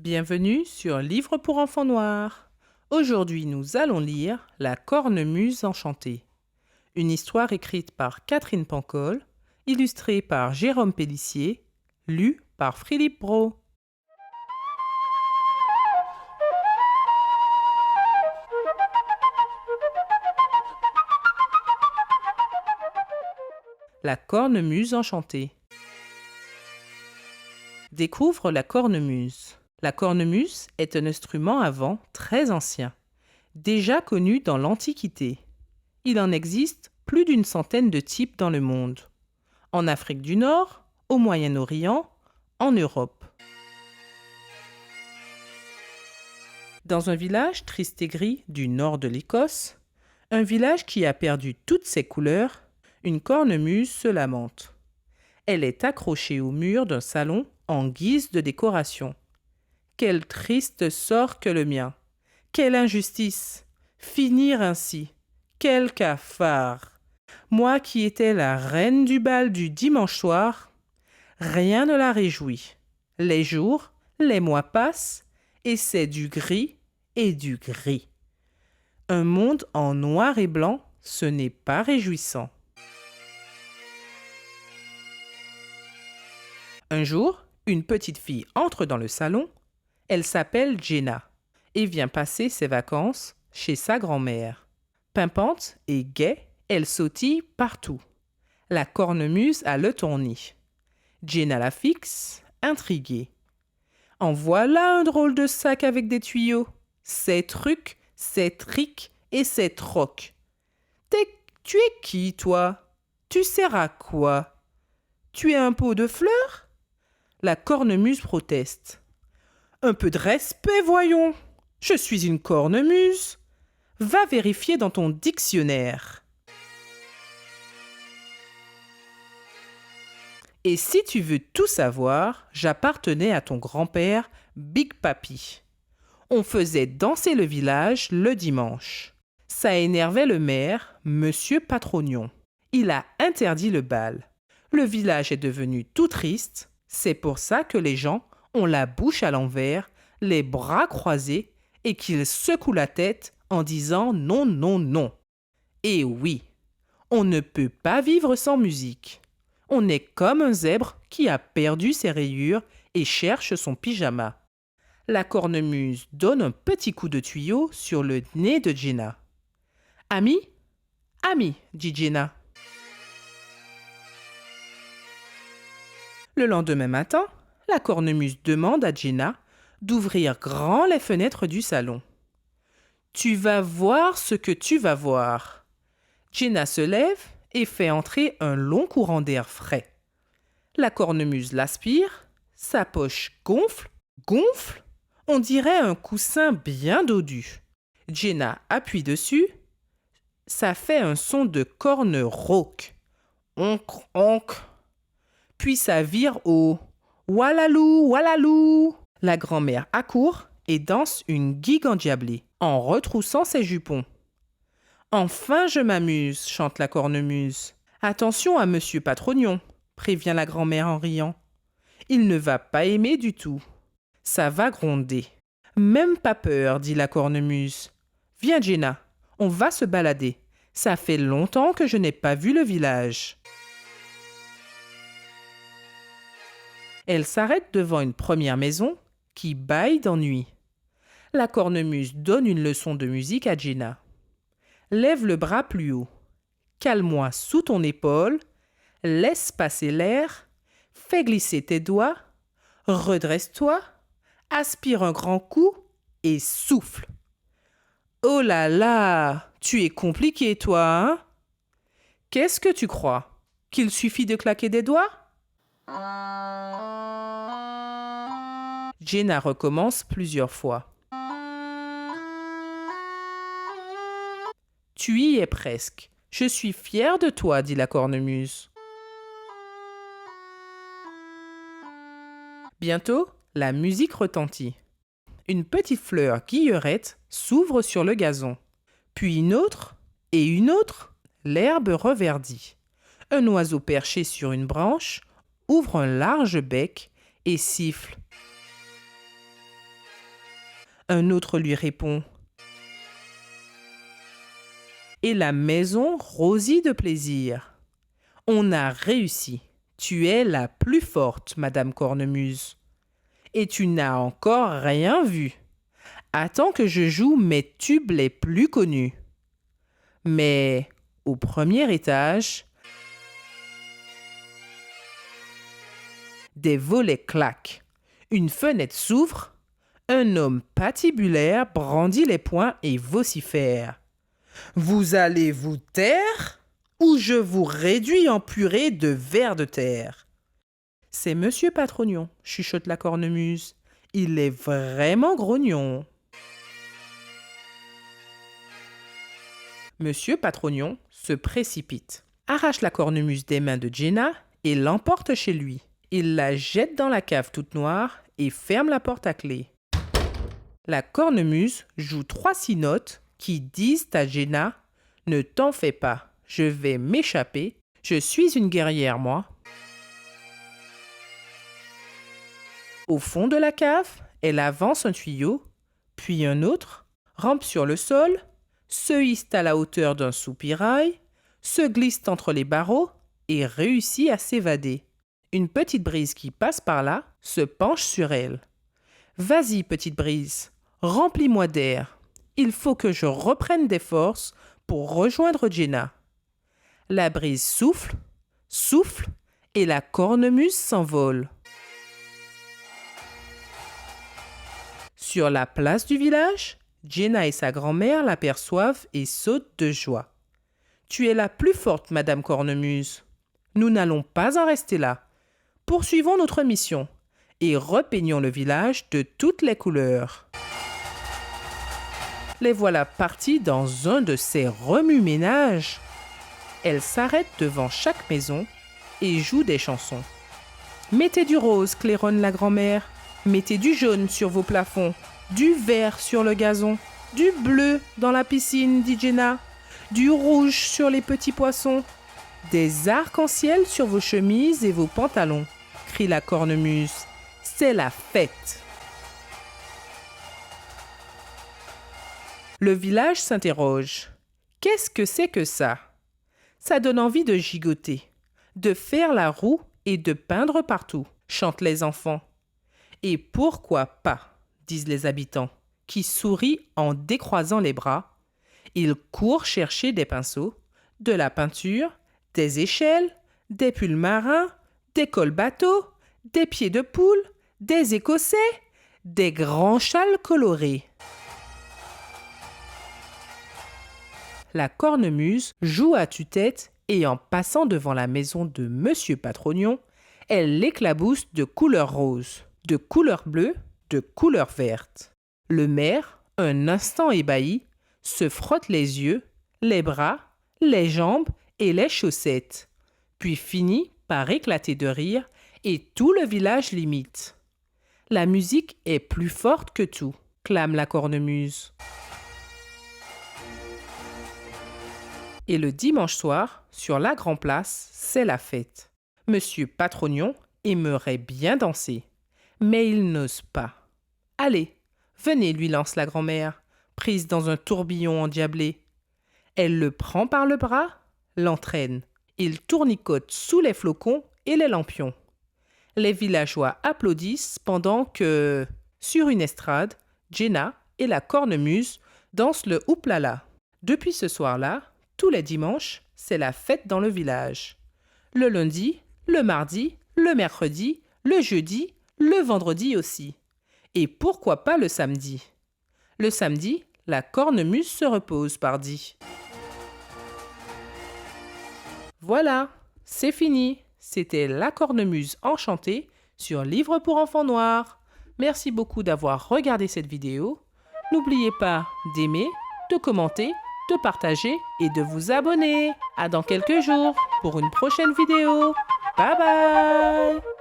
Bienvenue sur Livre pour enfants noirs. Aujourd'hui, nous allons lire La cornemuse enchantée. Une histoire écrite par Catherine Pancol, illustrée par Jérôme Pélissier, lue par Philippe Brault. La cornemuse enchantée. Découvre la cornemuse. La cornemuse est un instrument à vent très ancien, déjà connu dans l'Antiquité. Il en existe plus d'une centaine de types dans le monde. En Afrique du Nord, au Moyen-Orient, en Europe. Dans un village triste et gris du nord de l'Écosse, un village qui a perdu toutes ses couleurs, une cornemuse se lamente. Elle est accrochée au mur d'un salon en guise de décoration. Quel triste sort que le mien! Quelle injustice! Finir ainsi! Quel cafard! Moi qui étais la reine du bal du dimanche soir, rien ne la réjouit. Les jours, les mois passent, et c'est du gris et du gris. Un monde en noir et blanc, ce n'est pas réjouissant. Un jour, une petite fille entre dans le salon. Elle s'appelle Jenna et vient passer ses vacances chez sa grand-mère. Pimpante et gaie, elle sautille partout. La cornemuse a le tournis. Jenna la fixe, intriguée. En voilà un drôle de sac avec des tuyaux. Ses trucs, ses trics et ses trocs. Tu es qui, toi? Tu sers à quoi? Tu es un pot de fleurs? La cornemuse proteste. Un peu de respect, voyons. Je suis une cornemuse. Va vérifier dans ton dictionnaire. Et si tu veux tout savoir, j'appartenais à ton grand-père, Big Papi. On faisait danser le village le dimanche. Ça énervait le maire, Monsieur Patrognon. Il a interdit le bal. Le village est devenu tout triste. C'est pour ça que les gens ont la bouche à l'envers, les bras croisés et qu'ils secouent la tête en disant non, non, non. Et oui, on ne peut pas vivre sans musique. On est comme un zèbre qui a perdu ses rayures et cherche son pyjama. La cornemuse donne un petit coup de tuyau sur le nez de Jenna. Ami, ami, dit Jenna. Le lendemain matin, la cornemuse demande à Jenna d'ouvrir grand les fenêtres du salon. Tu vas voir ce que tu vas voir. Jenna se lève et fait entrer un long courant d'air frais. La cornemuse l'aspire, sa poche gonfle, gonfle, on dirait un coussin bien dodu. Jenna appuie dessus, ça fait un son de corne rauque. Onk, onk. Puis ça vire au Wallalou, wallalou. La grand-mère accourt et danse une gigue endiablée en retroussant ses jupons. Enfin, je m'amuse, chante la cornemuse. Attention à Monsieur Patrognon, prévient la grand-mère en riant. Il ne va pas aimer du tout. Ça va gronder. Même pas peur, dit la cornemuse. Viens, Jenna, on va se balader. Ça fait longtemps que je n'ai pas vu le village. Elle s'arrête devant une première maison qui bâille d'ennui. La cornemuse donne une leçon de musique à Jenna. Lève le bras plus haut. Cale-moi sous ton épaule. Laisse passer l'air. Fais glisser tes doigts. Redresse-toi. Aspire un grand coup et souffle. Oh là là, tu es compliqué, toi, hein? Qu'est-ce que tu crois? Qu'il suffit de claquer des doigts? Jenna recommence plusieurs fois. Tu y es presque. Je suis fière de toi, dit la cornemuse. Bientôt, la musique retentit. Une petite fleur guillerette s'ouvre sur le gazon. Puis une autre et une autre. L'herbe reverdit. Un oiseau perché sur une branche ouvre un large bec et siffle. Un autre lui répond. Et la maison rosit de plaisir. On a réussi. Tu es la plus forte, Madame Cornemuse. Et tu n'as encore rien vu. Attends que je joue mes tubes les plus connus. Mais au premier étage, des volets claquent, une fenêtre s'ouvre, un homme patibulaire brandit les poings et vocifère. Vous allez vous taire ou je vous réduis en purée de vers de terre. C'est Monsieur Patrognon, chuchote la cornemuse. Il est vraiment grognon. Monsieur Patrognon se précipite, arrache la cornemuse des mains de Jenna et l'emporte chez lui. Il la jette dans la cave toute noire et ferme la porte à clé. La cornemuse joue 3 notes qui disent à Jenna « Ne t'en fais pas, je vais m'échapper, je suis une guerrière, moi. » Au fond de la cave, elle avance un tuyau, puis un autre, rampe sur le sol, se hisse à la hauteur d'un soupirail, se glisse entre les barreaux et réussit à s'évader. Une petite brise qui passe par là se penche sur elle. « Vas-y, petite brise, remplis-moi d'air. Il faut que je reprenne des forces pour rejoindre Jenna. » La brise souffle, souffle, et la cornemuse s'envole. Sur la place du village, Jenna et sa grand-mère l'aperçoivent et sautent de joie. « Tu es la plus forte, Madame Cornemuse. Nous n'allons pas en rester là. Poursuivons notre mission et repeignons le village de toutes les couleurs. » Les voilà partis dans un de ces remue-ménages. Elles s'arrêtent devant chaque maison et jouent des chansons. « Mettez du rose, claironne la grand-mère. Mettez du jaune sur vos plafonds, du vert sur le gazon, du bleu dans la piscine, dit Jenna, du rouge sur les petits poissons, des arcs-en-ciel sur vos chemises et vos pantalons, crie la cornemuse. C'est la fête. Le village s'interroge. Qu'est-ce que c'est que ça? Ça donne envie de gigoter, de faire la roue et de peindre partout, chantent les enfants. Et pourquoi pas, disent les habitants, qui sourient en décroisant les bras. Ils courent chercher des pinceaux, de la peinture, des échelles, des pulls marins, des cols bateaux, des pieds de poule, des écossais, des grands châles colorés. La cornemuse joue à tue-tête et en passant devant la maison de Monsieur Patrognon, elle l'éclabousse de couleur rose, de couleur bleue, de couleur verte. Le maire, un instant ébahi, se frotte les yeux, les bras, les jambes et les chaussettes, puis finit par éclater de rire et tout le village l'imite. La musique est plus forte que tout, clame la cornemuse. Et le dimanche soir, sur la grande place, c'est la fête. Monsieur Patrognon aimerait bien danser, mais il n'ose pas. Allez, venez, lui lance la grand-mère, prise dans un tourbillon endiablé. Elle le prend par le bras, l'entraîne. Il tournicote sous les flocons et les lampions. Les villageois applaudissent pendant que, sur une estrade, Jenna et la cornemuse dansent le houplala. Depuis ce soir-là, tous les dimanches, c'est la fête dans le village. Le lundi, le mardi, le mercredi, le jeudi, le vendredi aussi. Et pourquoi pas le samedi? Le samedi, la cornemuse se repose, pardi. Voilà, c'est fini. C'était La Cornemuse enchantée sur Livre pour enfants noirs. Merci beaucoup d'avoir regardé cette vidéo. N'oubliez pas d'aimer, de commenter, de partager et de vous abonner. À dans quelques jours pour une prochaine vidéo. Bye bye!